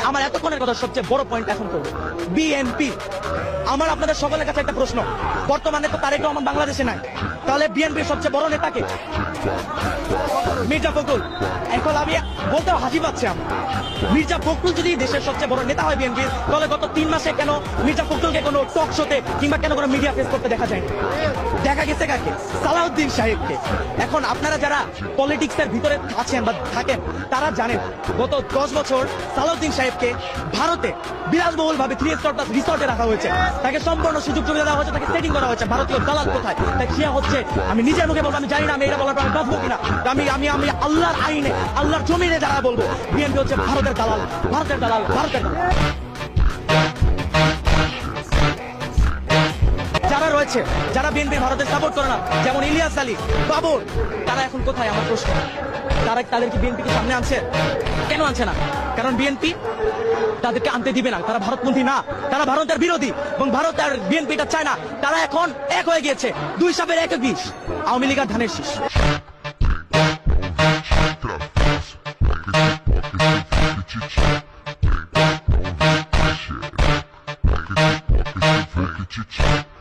আমার এতক্ষণের কথা সবচেয়ে বড় পয়েন্ট এখন করবো বিএনপি। আমার আপনাদের সকলের কাছে একটা প্রশ্ন, বর্তমানে তো তারেক রহমান বাংলাদেশে নাই, তাহলে বিএনপির সবচেয়ে বড় নেতাকে মির্জা ফখরুল। এখন আমি বলতেও হাসি পাচ্ছে আমার, মির্জা ফখরুল যদি দেশের সবচেয়ে বড় নেতা হয় বিএনপির, তাহলে গত 3 মাসে কেন মির্জা ফখরুলকে কোনো টক শোতে কিংবা কেন কোনো মিডিয়া ফেস করতে দেখা যায়নি? দেখা গেছে কাকে? সালাউদ্দিন সাহেবকে। এখন আপনারা যারা পলিটিক্সের ভিতরে আছেন বা থাকেন তারা জানেন গত 10 বছর সালাউদ্দিন সাহেবকে ভারতে বিলাসবহুল ভাবে 3 স্টার রিসর্টে রাখা হয়েছে, তাকে সম্পূর্ণ সুযোগ সুবিধা দেওয়া হয়েছে, তাকে সেটিং করা হয়েছে। ভারতীয় দালাল কোথায়? তাই সে হচ্ছে, আমি নিজের মুখে বলবো, আমি জানি না আমি এটা বলার পর আমি বাঁচবো কিনা, আমি আমি আমি আল্লাহর আইনে আল্লাহর জমিনে যারা বলবো বিএনপি হচ্ছে ভারতের দালাল, ভারতের দালাল, ভারতের দালাল। যারা রয়েছে, যারা বিএনপি ভারতের সাপোর্ট করে না, যেমন ইলিয়াস আলী, বাবর, তারা এখন কোথায়? আমার প্রশ্ন, তাদের কি বিএনপি সামনে আনছে? কেন আনছে না? কারণ বিএনপি তাদেরকে আনতে দিবে না, তারা ভারতপন্থী না, তারা ভারতের বিরোধী, এবং ভারত আর বিএনপিটা চায় না। তারা এখন এক হয়ে গিয়েছে, 2 সাপের 1 বিষ, আওয়ামী লীগ আর ধানের শীষ। Chicha.